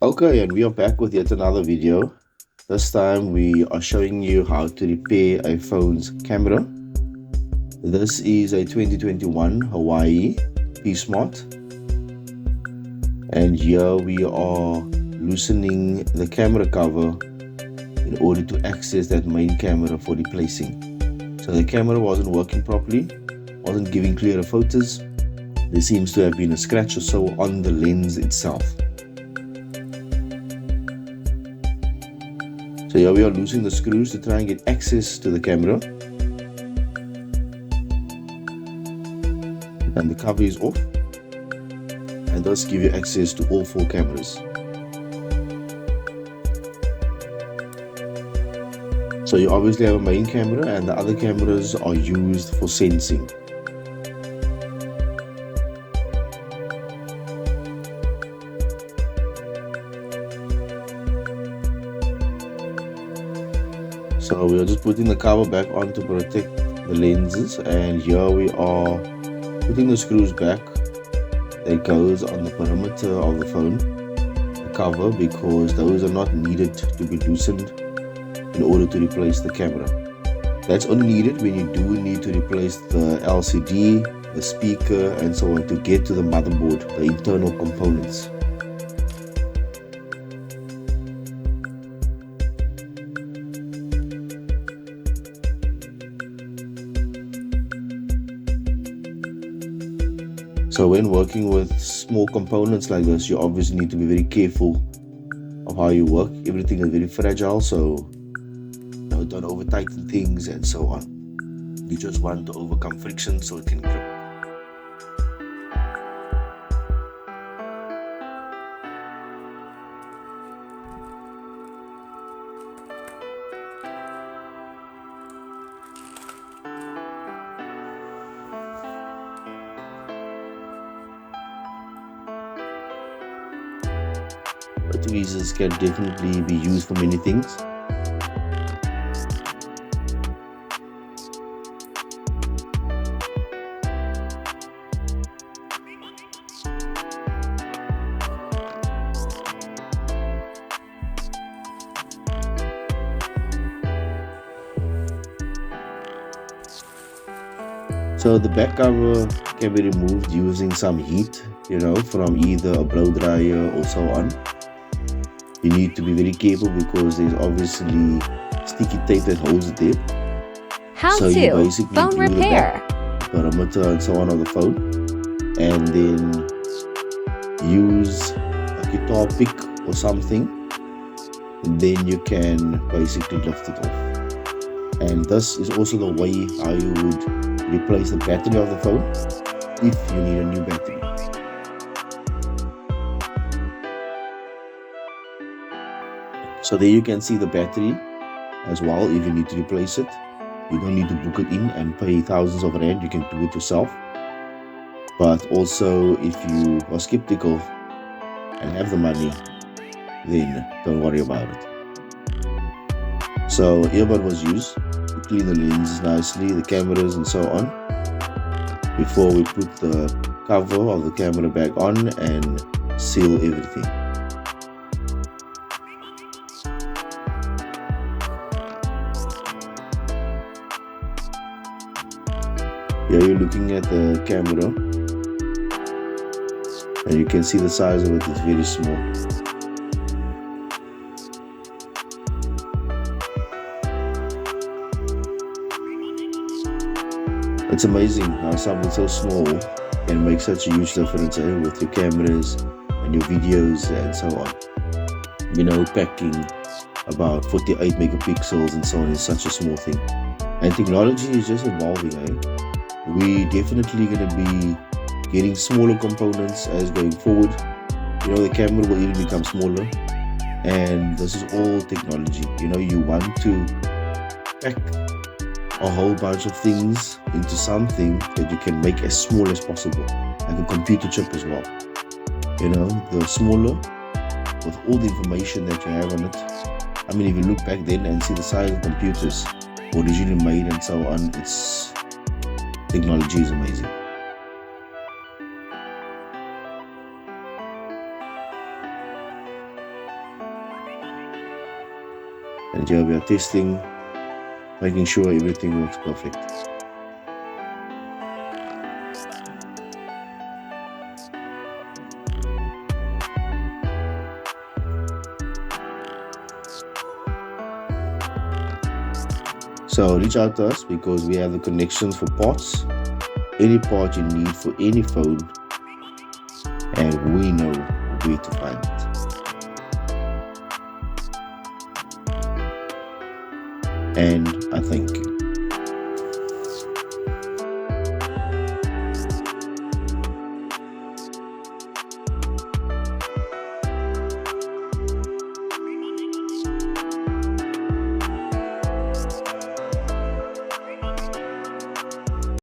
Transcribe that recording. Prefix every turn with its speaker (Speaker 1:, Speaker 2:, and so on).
Speaker 1: Okay, and we are back with yet another video. This time we are showing you how to repair a phone's camera. This is a 2021 Hawaii P-Smart, and here we are loosening the camera cover in order to access that main camera for replacing. So the camera wasn't working properly, wasn't giving clearer photos. There seems to have been a scratch or so on the lens itself. So here we are loosening the screws to try and get access to the camera. And the cover is off, and thus give you access to all four cameras. So you obviously have a main camera, and the other cameras are used for sensing. So we are just putting the cover back on to protect the lenses, and here we are putting the screws back that goes on the perimeter of the phone, the cover, because those are not needed to be loosened in order to replace the camera. That's only needed when you do need to replace the LCD, the speaker, and so on to get to the motherboard, the internal components. So when working with small components like this, you obviously need to be very careful of how you work. Everything is very fragile, so don't over tighten things and so on. You just want to overcome friction so it can grip. The tweezers can definitely be used for many things. So the back cover can be removed using some heat, from either a blow dryer or so on. You need to be very careful because there's obviously sticky tape that holds it there.
Speaker 2: How
Speaker 1: So you
Speaker 2: to
Speaker 1: basically
Speaker 2: phone
Speaker 1: glue the
Speaker 2: repair.
Speaker 1: back, perimeter and so on of the phone, and then use a guitar pick or something, and then you can basically lift it off. And this is also the way how you would replace the battery of the phone if you need a new battery. So there you can see the battery as well if you need to replace it. You don't need to book it in and pay thousands of rand, you can do it yourself. But also if you are skeptical and have the money, then don't worry about it. So earbud was used to clean the lenses nicely, the cameras and so on, before we put the cover of the camera back on and seal everything. Here you're looking at the camera, and you can see the size of it is very small. It's amazing how something so small can make such a huge difference with your cameras and your videos and so on. Packing about 48 megapixels and so on is such a small thing. And technology is just evolving. We definitely going to be getting smaller components as going forward. The camera will even become smaller, and this is all technology. You want to pack a whole bunch of things into something that you can make as small as possible, like a computer chip as well. The smaller, with all the information that you have on it. I mean, if you look back then and see the size of computers originally made and so on, technology is amazing. and here we are testing, making sure everything works perfect. So reach out to us because we have the connections for parts, any part you need for any phone, and we know where to find it. And I thank you.